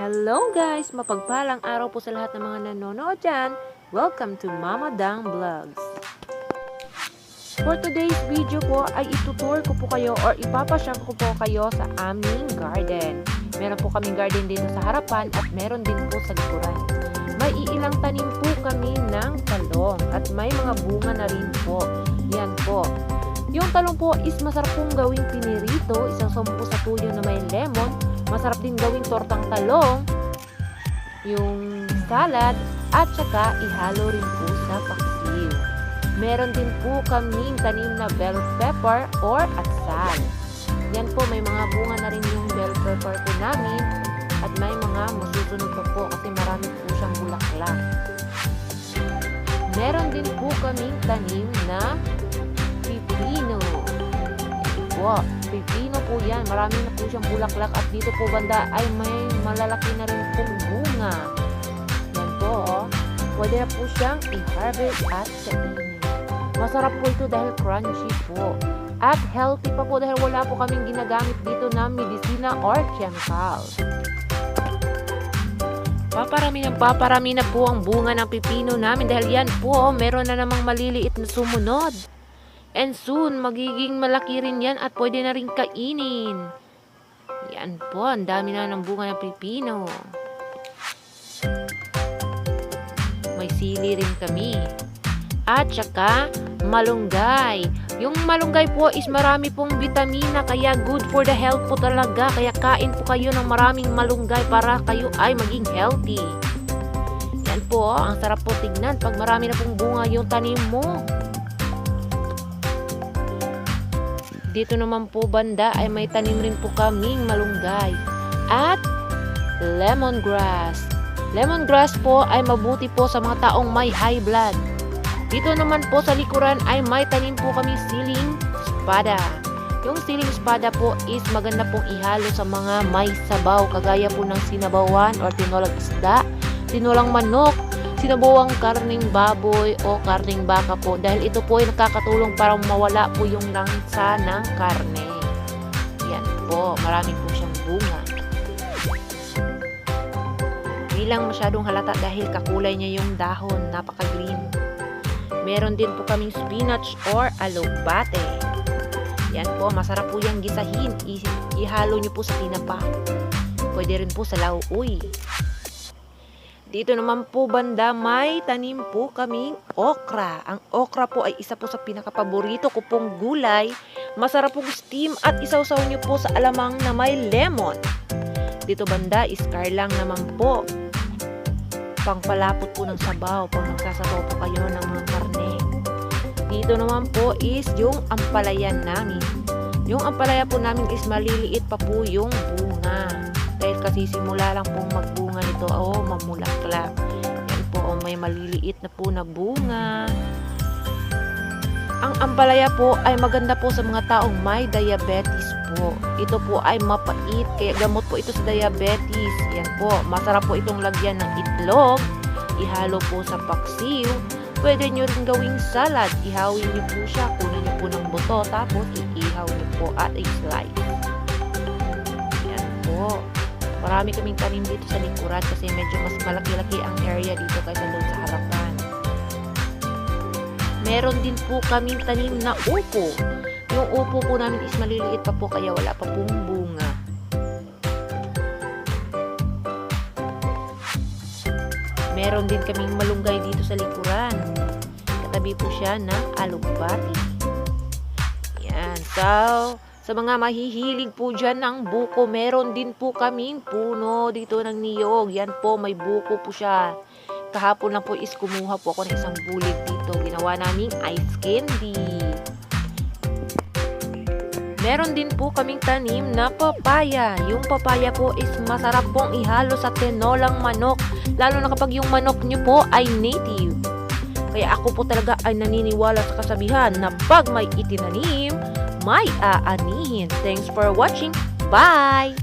Hello guys! Mapagpalang araw po sa lahat ng mga nanonood dyan. Welcome to Mama Dang Vlogs. For today's video po ay itutour ko po kayo or ipapasyam ko po kayo sa aming garden. Meron po kaming garden dito sa harapan at meron din po sa likuran. May iilang tanim po kami ng talong at may mga bunga na rin po. Yan po. Yung talong po is masarap pong gawing pinirito, isang po sa tuyo na may lemon. Masarap din gawing tortang talong, yung salad, at saka ihalo rin po sa paksiw. Meron din po kaming tanim na bell pepper or atsal. Yan po, may mga bunga na rin yung bell pepper po namin at may mga masusunod pa po kasi marami po siyang bulaklak. Meron din po kaming tanim na pipino. Yan po. Pipino po yan. Marami na po siyang bulaklak at dito po banda ay may malalaki na rin pong bunga. Yan po, oh. Pwede na po siyang i-harvest at kainin. Masarap po ito dahil crunchy po. At healthy pa po dahil wala po kaming ginagamit dito na medisina or chemicals. Paparami na po ang bunga ng pipino namin dahil yan po, meron na namang maliliit na sumunod. And soon, magiging malaki rin yan at pwede na rin kainin. Yan po, ang dami na ng bunga ng pipino. May sili rin kami. At saka, malunggay. Yung malunggay po is marami pong vitamina, kaya good for the health po talaga. Kaya kain po kayo ng maraming malunggay para kayo ay maging healthy. Yan po, ang sarap po tignan pag marami na pong bunga yung tanim mo. Dito naman po banda ay may tanim rin po kaming malunggay at lemongrass. Lemongrass po ay mabuti po sa mga taong may high blood. Dito naman po sa likuran ay may tanim po kami siling espada. Yung siling espada po is maganda pong ihalo sa mga may sabaw kagaya po ng sinabawan or tinolang isda, tinolang manok, sinabawang karning baboy o karning baka po dahil ito po ay nakakatulong para mawala po yung langsa ng karne. Yan po, marami po siyang bunga. Hindi lang masyadong halata dahil kakulay niya yung dahon, napaka-green. Meron din po kaming spinach or alugbate. Yan po, masarap po yung gisahin. Ihalo niyo po sa tinapa. Pwede rin po sa lauoy. Dito naman po banda may tanim po kaming okra. Ang okra po ay isa po sa pinakapaborito ko pong gulay. Masarap pong steam at isawsaw nyo po sa alamang na may lemon. Dito banda is lang naman po. Pangpalapot po ng sabaw pag magsasabaw po kayo ng mga karne. Dito naman po is yung ampalayan namin. Yung ampalaya po namin is maliliit pa po yung bunga. Dahil kasi simula lang pong magbunga nito o mamulaklak. Yan po, may maliliit na po na bunga. Ang ampalaya po ay maganda po sa mga taong may diabetes po. Ito po ay mapait, kaya gamot po ito sa diabetes. Yan po, masarap po itong lagyan ng itlog. Ihalo po sa paksiw. Pwede nyo rin gawing salad. Ihawin nyo po siya, kunin nyo po ng buto, tapos iihaw nyo po at i-slice. Yan po. Marami kaming tanim dito sa likuran kasi medyo mas malaki-laki ang area dito kaysa doon sa harapan. Meron din po kaming tanim na upo. Yung upo po namin is maliliit pa po kaya wala pa pong bunga. Meron din kaming malunggay dito sa likuran. Katabi po siya ng alugbati. Yan. So, sa mga mahihilig po dyan ng buko, meron din po kaming puno dito ng niyog. Yan po, may buko po siya. Kahapon lang po is kumuha po ako ng isang bulig dito. Ginawa naming ice candy. Meron din po kaming tanim na papaya. Yung papaya po is masarap pong ihalo sa tinolang manok. Lalo na kapag yung manok nyo po ay native. Kaya ako po talaga ay naniniwala sa kasabihan na pag may itinanim, may aanihin. Thanks for watching. Bye!